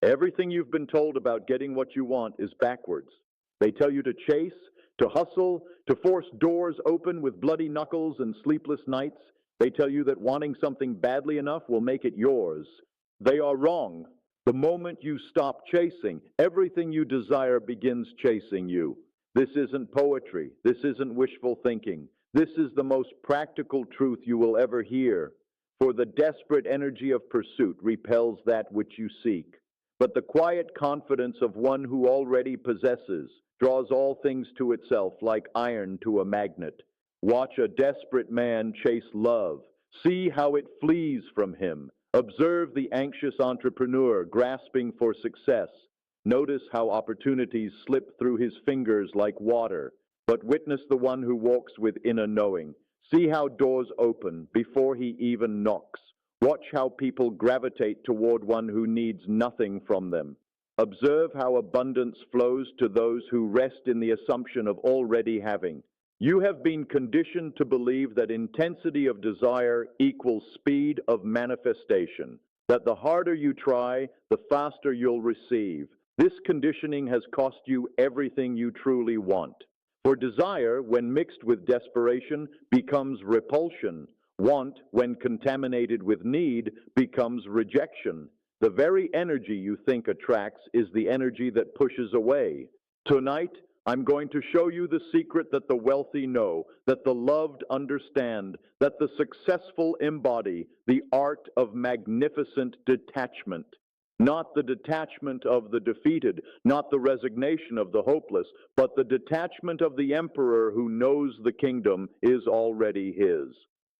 Everything you've been told about getting what you want is backwards. They tell you to chase, to hustle, to force doors open with bloody knuckles and sleepless nights. They tell you that wanting something badly enough will make it yours. They are wrong. The moment you stop chasing, everything you desire begins chasing you. This isn't poetry. This isn't wishful thinking. This is the most practical truth you will ever hear. For the desperate energy of pursuit repels that which you seek. But the quiet confidence of one who already possesses draws all things to itself like iron to a magnet. Watch a desperate man chase love. See how it flees from him. Observe the anxious entrepreneur grasping for success. Notice how opportunities slip through his fingers like water. But witness the one who walks with inner knowing. See how doors open before he even knocks. Watch how people gravitate toward one who needs nothing from them. Observe how abundance flows to those who rest in the assumption of already having. You have been conditioned to believe that intensity of desire equals speed of manifestation, that the harder you try, the faster you'll receive. This conditioning has cost you everything you truly want. For desire, when mixed with desperation, becomes repulsion. Want, when contaminated with need, becomes rejection. The very energy you think attracts is the energy that pushes away. Tonight, I'm going to show you the secret that the wealthy know, that the loved understand, that the successful embody, the art of magnificent detachment. Not the detachment of the defeated, not the resignation of the hopeless, but the detachment of the emperor who knows the kingdom is already his.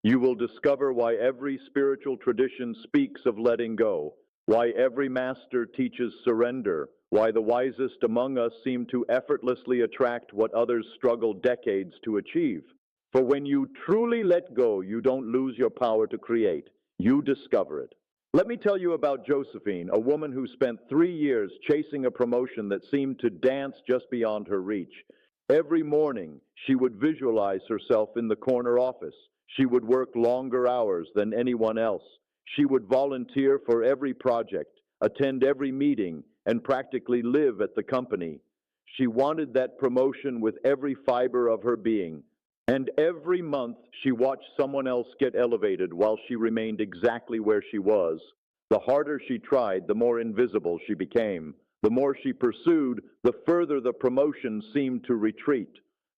You will discover why every spiritual tradition speaks of letting go, why every master teaches surrender, why the wisest among us seem to effortlessly attract what others struggle decades to achieve. For when you truly let go, you don't lose your power to create, you discover it. Let me tell you about Josephine, a woman who spent 3 years chasing a promotion that seemed to dance just beyond her reach. Every morning, she would visualize herself in the corner office. She would work longer hours than anyone else. She would volunteer for every project, attend every meeting, and practically live at the company. She wanted that promotion with every fiber of her being. And every month, she watched someone else get elevated while she remained exactly where she was. The harder she tried, the more invisible she became. The more she pursued, the further the promotion seemed to retreat.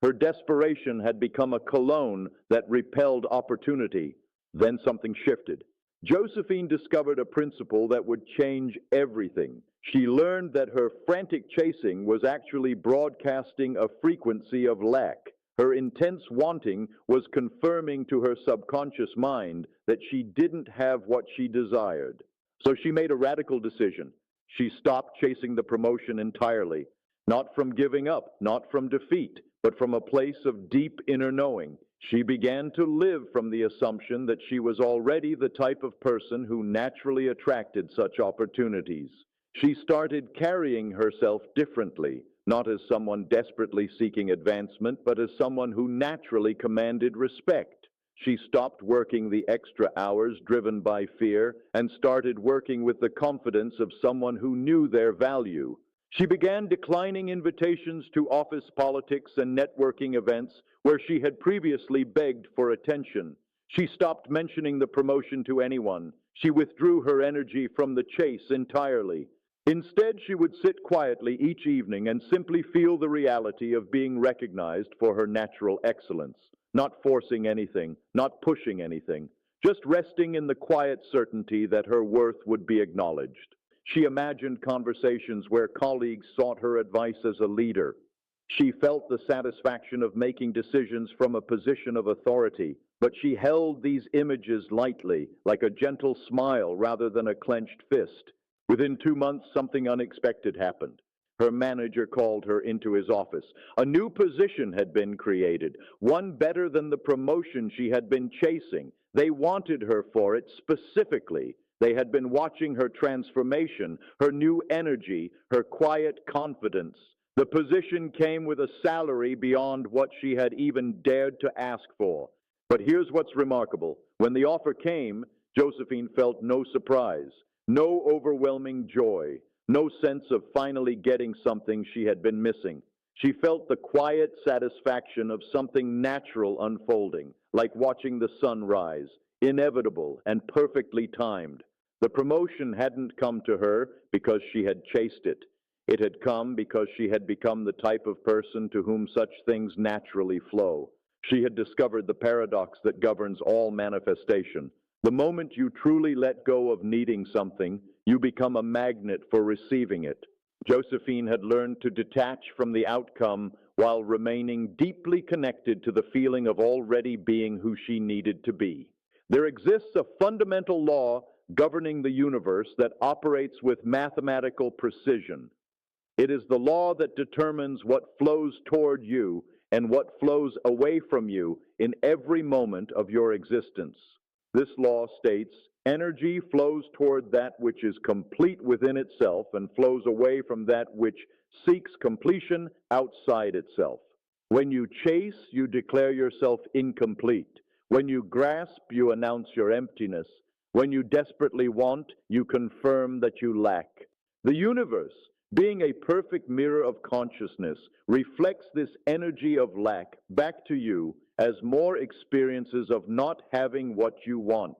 Her desperation had become a cologne that repelled opportunity. Then something shifted. Josephine discovered a principle that would change everything. She learned that her frantic chasing was actually broadcasting a frequency of lack. Her intense wanting was confirming to her subconscious mind that she didn't have what she desired. So she made a radical decision. She stopped chasing the promotion entirely, not from giving up, not from defeat, but from a place of deep inner knowing. She began to live from the assumption that she was already the type of person who naturally attracted such opportunities. She started carrying herself differently, not as someone desperately seeking advancement, but as someone who naturally commanded respect. She stopped working the extra hours driven by fear and started working with the confidence of someone who knew their value. She began declining invitations to office politics and networking events where she had previously begged for attention. She stopped mentioning the promotion to anyone. She withdrew her energy from the chase entirely. Instead, she would sit quietly each evening and simply feel the reality of being recognized for her natural excellence, not forcing anything, not pushing anything, just resting in the quiet certainty that her worth would be acknowledged. She imagined conversations where colleagues sought her advice as a leader. She felt the satisfaction of making decisions from a position of authority, but she held these images lightly, like a gentle smile rather than a clenched fist. Within 2 months, something unexpected happened. Her manager called her into his office. A new position had been created, one better than the promotion she had been chasing. They wanted her for it specifically. They had been watching her transformation, her new energy, her quiet confidence. The position came with a salary beyond what she had even dared to ask for. But here's what's remarkable. When the offer came, Josephine felt no surprise, no overwhelming joy. no sense of finally getting something she had been missing. She felt the quiet satisfaction of something natural unfolding, like watching the sun rise, inevitable and perfectly timed. The promotion hadn't come to her because she had chased it. It had come because she had become the type of person to whom such things naturally flow. She had discovered the paradox that governs all manifestation. The moment you truly let go of needing something, you become a magnet for receiving it. Josephine had learned to detach from the outcome while remaining deeply connected to the feeling of already being who she needed to be. There exists a fundamental law governing the universe that operates with mathematical precision. It is the law that determines what flows toward you and what flows away from you in every moment of your existence. This law states, energy flows toward that which is complete within itself and flows away from that which seeks completion outside itself. When you chase, you declare yourself incomplete. When you grasp, you announce your emptiness. When you desperately want, you confirm that you lack. The universe, being a perfect mirror of consciousness, reflects this energy of lack back to you as more experiences of not having what you want.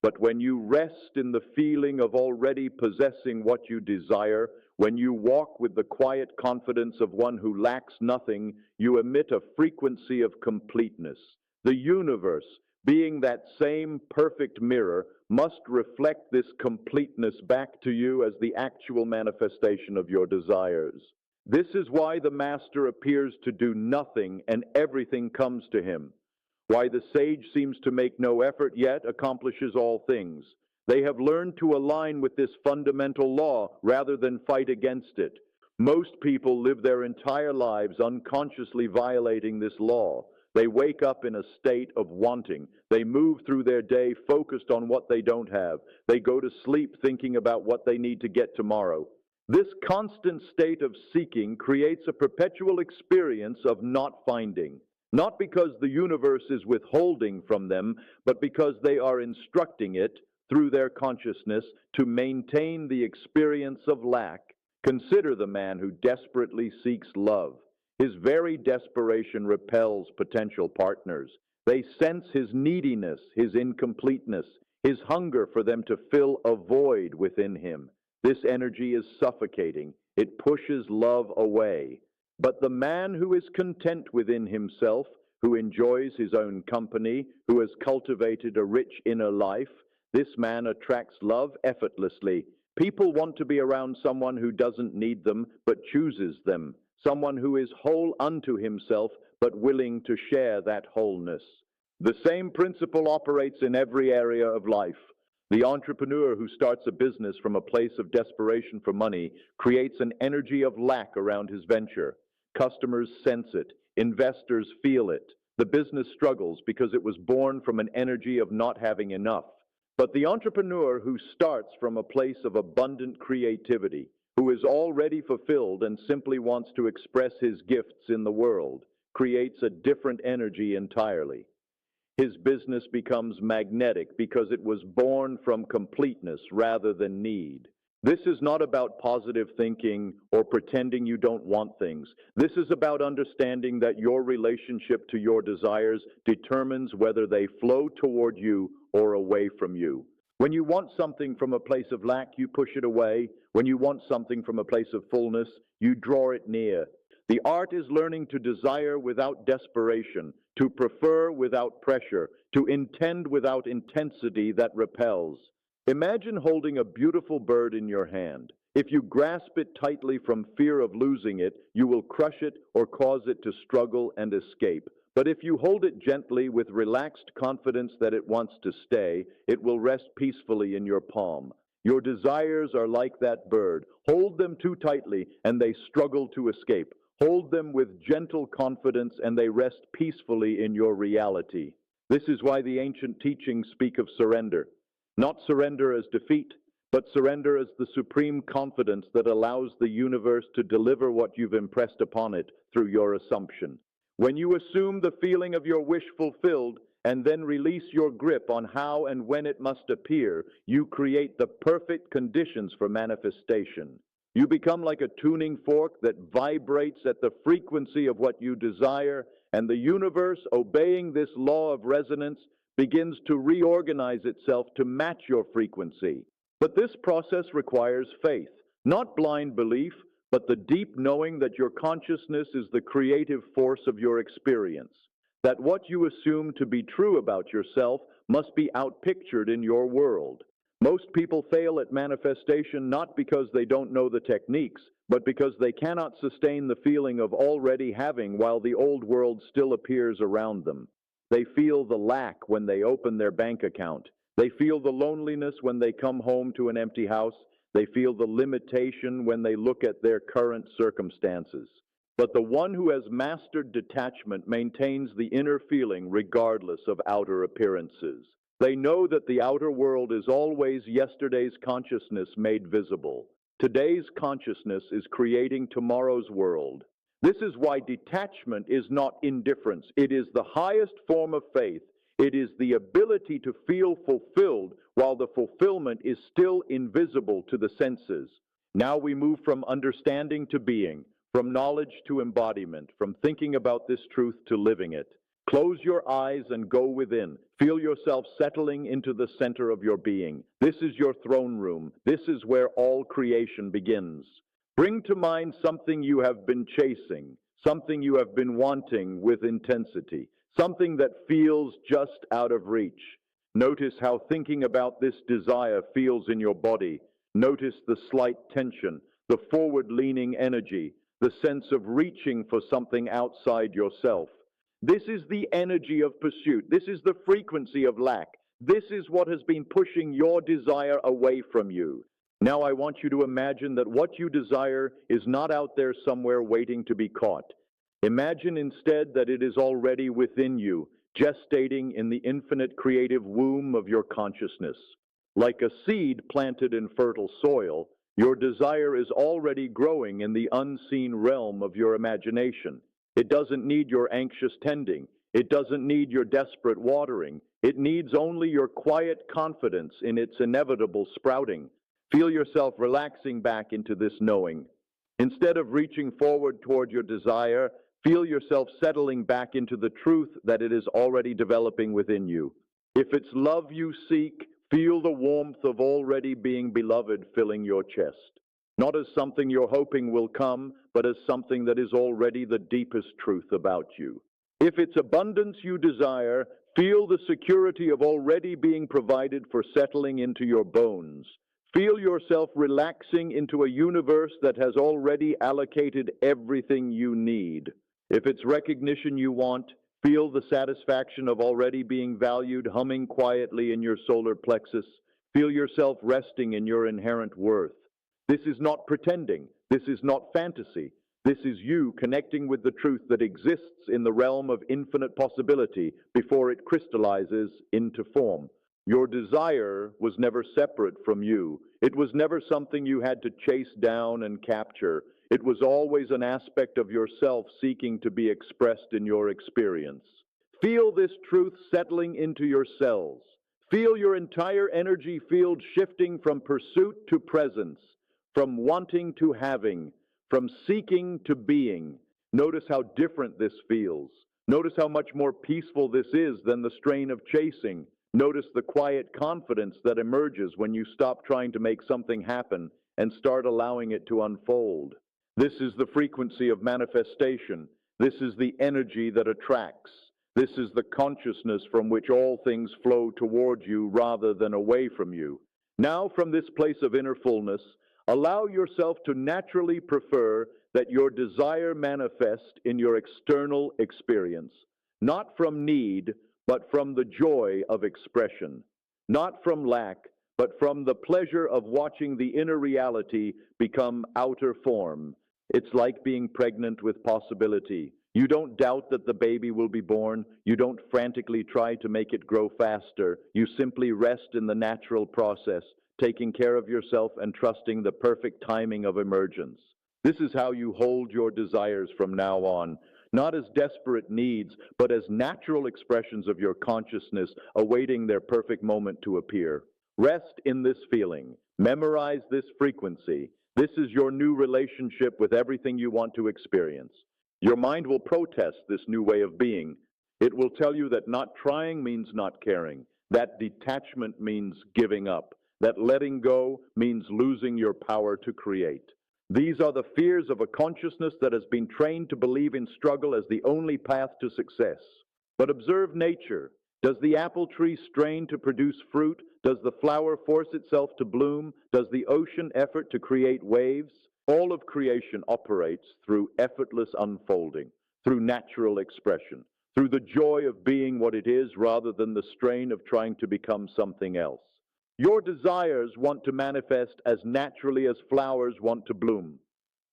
But when you rest in the feeling of already possessing what you desire, when you walk with the quiet confidence of one who lacks nothing, you emit a frequency of completeness. The universe, being that same perfect mirror, must reflect this completeness back to you as the actual manifestation of your desires. This is why the master appears to do nothing and everything comes to him. Why the sage seems to make no effort yet accomplishes all things. They have learned to align with this fundamental law rather than fight against it. Most people live their entire lives unconsciously violating this law. They wake up in a state of wanting. They move through their day focused on what they don't have. They go to sleep thinking about what they need to get tomorrow. This constant state of seeking creates a perpetual experience of not finding. Not because the universe is withholding from them, but because they are instructing it, through their consciousness, to maintain the experience of lack. Consider the man who desperately seeks love. His very desperation repels potential partners. They sense his neediness, his incompleteness, his hunger for them to fill a void within him. This energy is suffocating. It pushes love away. But the man who is content within himself, who enjoys his own company, who has cultivated a rich inner life, this man attracts love effortlessly. People want to be around someone who doesn't need them, but chooses them. Someone who is whole unto himself, but willing to share that wholeness. The same principle operates in every area of life. The entrepreneur who starts a business from a place of desperation for money creates an energy of lack around his venture. Customers sense it. Investors feel it. The business struggles because it was born from an energy of not having enough. But the entrepreneur who starts from a place of abundant creativity, who is already fulfilled and simply wants to express his gifts in the world, creates a different energy entirely. His business becomes magnetic because it was born from completeness rather than need. This is not about positive thinking or pretending you don't want things. This is about understanding that your relationship to your desires determines whether they flow toward you or away from you. When you want something from a place of lack, you push it away. When you want something from a place of fullness, you draw it near. The art is learning to desire without desperation, to prefer without pressure, to intend without intensity that repels. Imagine holding a beautiful bird in your hand. If you grasp it tightly from fear of losing it, you will crush it or cause it to struggle and escape. But if you hold it gently with relaxed confidence that it wants to stay, it will rest peacefully in your palm. Your desires are like that bird. Hold them too tightly and they struggle to escape. Hold them with gentle confidence and they rest peacefully in your reality. This is why the ancient teachings speak of surrender. Not surrender as defeat, but surrender as the supreme confidence that allows the universe to deliver what you've impressed upon it through your assumption. When you assume the feeling of your wish fulfilled and then release your grip on how and when it must appear, you create the perfect conditions for manifestation. You become like a tuning fork that vibrates at the frequency of what you desire, and the universe, obeying this law of resonance, begins to reorganize itself to match your frequency. But this process requires faith, not blind belief, but the deep knowing that your consciousness is the creative force of your experience, that what you assume to be true about yourself must be outpictured in your world. Most people fail at manifestation not because they don't know the techniques, but because they cannot sustain the feeling of already having while the old world still appears around them. They feel the lack when they open their bank account. They feel the loneliness when they come home to an empty house. They feel the limitation when they look at their current circumstances. But the one who has mastered detachment maintains the inner feeling regardless of outer appearances. They know that the outer world is always yesterday's consciousness made visible. Today's consciousness is creating tomorrow's world. This is why detachment is not indifference. It is the highest form of faith. It is the ability to feel fulfilled while the fulfillment is still invisible to the senses. Now we move from understanding to being, from knowledge to embodiment, from thinking about this truth to living it. Close your eyes and go within. Feel yourself settling into the center of your being. This is your throne room. This is where all creation begins. Bring to mind something you have been chasing, something you have been wanting with intensity, something that feels just out of reach. Notice how thinking about this desire feels in your body. Notice the slight tension, the forward-leaning energy, the sense of reaching for something outside yourself. This is the energy of pursuit. This is the frequency of lack. This is what has been pushing your desire away from you. Now I want you to imagine that what you desire is not out there somewhere waiting to be caught. Imagine instead that it is already within you, gestating in the infinite creative womb of your consciousness. Like a seed planted in fertile soil, your desire is already growing in the unseen realm of your imagination. It doesn't need your anxious tending. It doesn't need your desperate watering. It needs only your quiet confidence in its inevitable sprouting. Feel yourself relaxing back into this knowing. Instead of reaching forward toward your desire, feel yourself settling back into the truth that it is already developing within you. If it's love you seek, feel the warmth of already being beloved filling your chest. Not as something you're hoping will come, but as something that is already the deepest truth about you. If it's abundance you desire, feel the security of already being provided for settling into your bones. Feel yourself relaxing into a universe that has already allocated everything you need. If it's recognition you want, feel the satisfaction of already being valued humming quietly in your solar plexus. Feel yourself resting in your inherent worth. This is not pretending. This is not fantasy. This is you connecting with the truth that exists in the realm of infinite possibility before it crystallizes into form. Your desire was never separate from you. It was never something you had to chase down and capture. It was always an aspect of yourself seeking to be expressed in your experience. Feel this truth settling into your cells. Feel your entire energy field shifting from pursuit to presence, from wanting to having, from seeking to being. Notice how different this feels. Notice how much more peaceful this is than the strain of chasing. Notice the quiet confidence that emerges when you stop trying to make something happen and start allowing it to unfold. This is the frequency of manifestation. This is the energy that attracts. This is the consciousness from which all things flow toward you rather than away from you. Now, from this place of inner fullness, allow yourself to naturally prefer that your desire manifest in your external experience, not from need, but from the joy of expression, not from lack, but from the pleasure of watching the inner reality become outer form. It's like being pregnant with possibility. You don't doubt that the baby will be born. You don't frantically try to make it grow faster. You simply rest in the natural process, taking care of yourself and trusting the perfect timing of emergence. This is how you hold your desires from now on, not as desperate needs, but as natural expressions of your consciousness awaiting their perfect moment to appear. Rest in this feeling. Memorize this frequency. This is your new relationship with everything you want to experience. Your mind will protest this new way of being. It will tell you that not trying means not caring, that detachment means giving up, that letting go means losing your power to create. These are the fears of a consciousness that has been trained to believe in struggle as the only path to success. But observe nature. Does the apple tree strain to produce fruit? Does the flower force itself to bloom? Does the ocean effort to create waves? All of creation operates through effortless unfolding, through natural expression, through the joy of being what it is rather than the strain of trying to become something else. Your desires want to manifest as naturally as flowers want to bloom.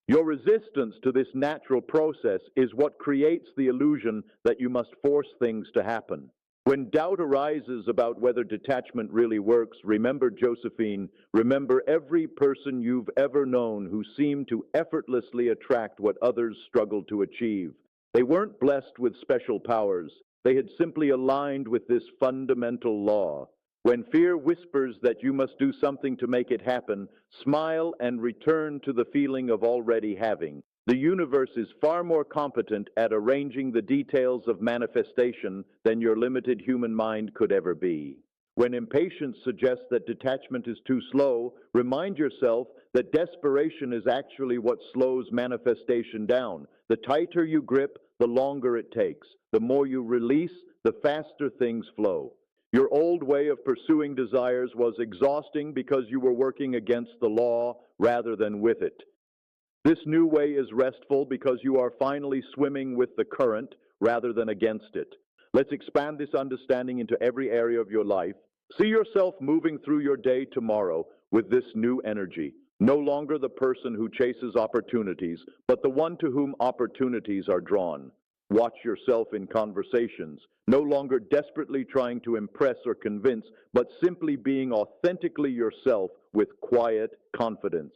Your resistance to this natural process is what creates the illusion that you must force things to happen. When doubt arises about whether detachment really works, remember Josephine, remember every person you've ever known who seemed to effortlessly attract what others struggled to achieve. They weren't blessed with special powers. They had simply aligned with this fundamental law. When fear whispers that you must do something to make it happen, smile and return to the feeling of already having. The universe is far more competent at arranging the details of manifestation than your limited human mind could ever be. When impatience suggests that detachment is too slow, remind yourself that desperation is actually what slows manifestation down. The tighter you grip, the longer it takes. The more you release, the faster things flow. Your old way of pursuing desires was exhausting because you were working against the law rather than with it. This new way is restful because you are finally swimming with the current rather than against it. Let's expand this understanding into every area of your life. See yourself moving through your day tomorrow with this new energy. No longer the person who chases opportunities, but the one to whom opportunities are drawn. Watch yourself in conversations, no longer desperately trying to impress or convince, but simply being authentically yourself with quiet confidence.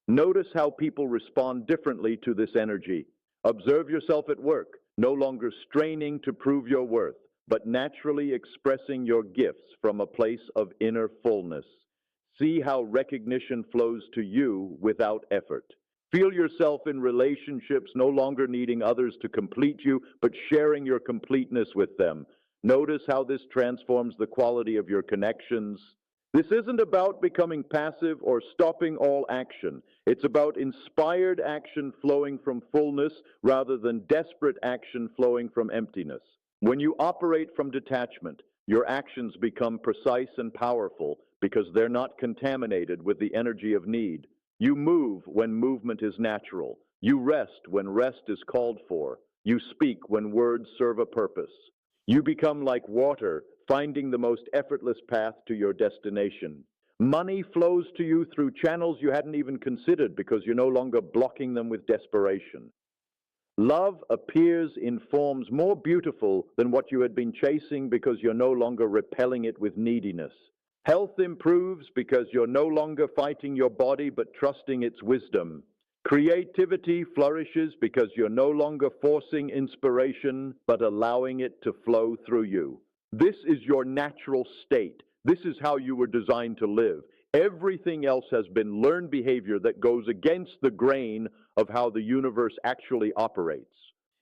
Notice how people respond differently to this energy. Observe yourself at work, no longer straining to prove your worth, but naturally expressing your gifts from a place of inner fullness. See how recognition flows to you without effort. Feel yourself in relationships, no longer needing others to complete you, but sharing your completeness with them. Notice how this transforms the quality of your connections. This isn't about becoming passive or stopping all action. It's about inspired action flowing from fullness rather than desperate action flowing from emptiness. When you operate from detachment, your actions become precise and powerful because they're not contaminated with the energy of need. You move when movement is natural. You rest when rest is called for. You speak when words serve a purpose. You become like water, finding the most effortless path to your destination. Money flows to you through channels you hadn't even considered because you're no longer blocking them with desperation. Love appears in forms more beautiful than what you had been chasing because you're no longer repelling it with neediness. Health improves because you're no longer fighting your body but trusting its wisdom. Creativity flourishes because you're no longer forcing inspiration but allowing it to flow through you. This is your natural state. This is how you were designed to live. Everything else has been learned behavior that goes against the grain of how the universe actually operates.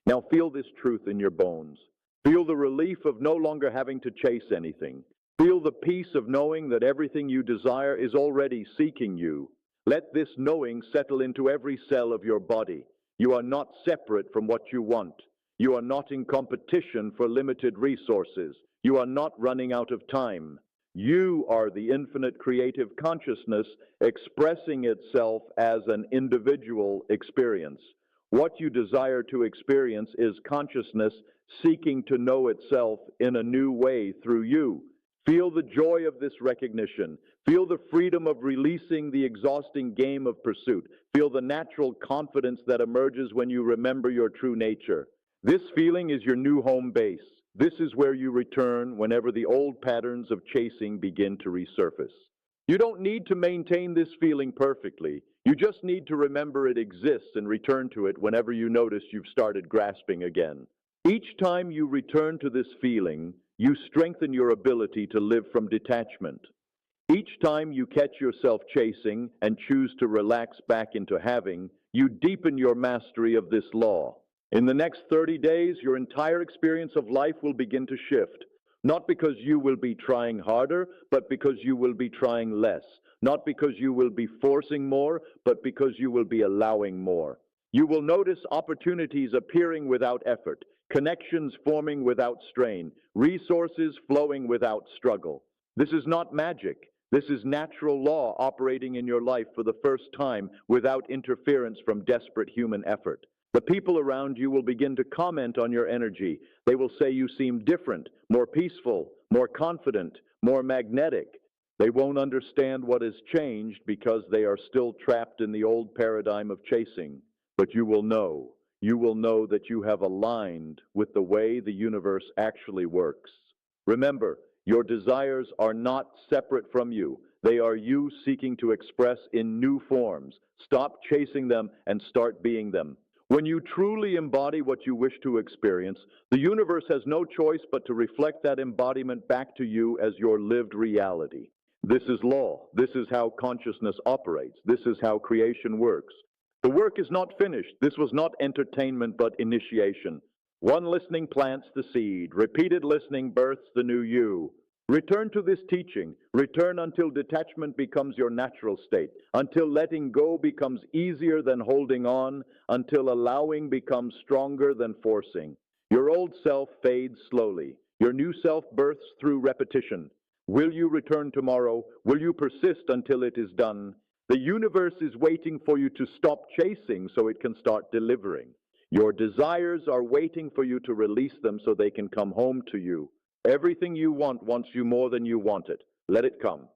Now feel this truth in your bones. Feel the relief of no longer having to chase anything. Feel the peace of knowing that everything you desire is already seeking you. Let this knowing settle into every cell of your body. You are not separate from what you want. You are not in competition for limited resources. You are not running out of time. You are the infinite creative consciousness expressing itself as an individual experience. What you desire to experience is consciousness seeking to know itself in a new way through you. Feel the joy of this recognition. Feel the freedom of releasing the exhausting game of pursuit. Feel the natural confidence that emerges when you remember your true nature. This feeling is your new home base. This is where you return whenever the old patterns of chasing begin to resurface. You don't need to maintain this feeling perfectly. You just need to remember it exists and return to it whenever you notice you've started grasping again. Each time you return to this feeling, you strengthen your ability to live from detachment. Each time you catch yourself chasing and choose to relax back into having, you deepen your mastery of this law. In the next 30 days, your entire experience of life will begin to shift. Not because you will be trying harder, but because you will be trying less. Not because you will be forcing more, but because you will be allowing more. You will notice opportunities appearing without effort, connections forming without strain, resources flowing without struggle. This is not magic. This is natural law operating in your life for the first time without interference from desperate human effort. The people around you will begin to comment on your energy. They will say you seem different, more peaceful, more confident, more magnetic. They won't understand what has changed because they are still trapped in the old paradigm of chasing. But you will know. You will know that you have aligned with the way the universe actually works. Remember, your desires are not separate from you. They are you seeking to express in new forms. Stop chasing them and start being them. When you truly embody what you wish to experience, the universe has no choice but to reflect that embodiment back to you as your lived reality. This is law. This is how consciousness operates. This is how creation works. The work is not finished. This was not entertainment, but initiation. One listening plants the seed. Repeated listening births the new you. Return to this teaching. Return until detachment becomes your natural state, until letting go becomes easier than holding on, until allowing becomes stronger than forcing. Your old self fades slowly. Your new self births through repetition. Will you return tomorrow? Will you persist until it is done? The universe is waiting for you to stop chasing so it can start delivering. Your desires are waiting for you to release them so they can come home to you. Everything you want wants you more than you want it. Let it come.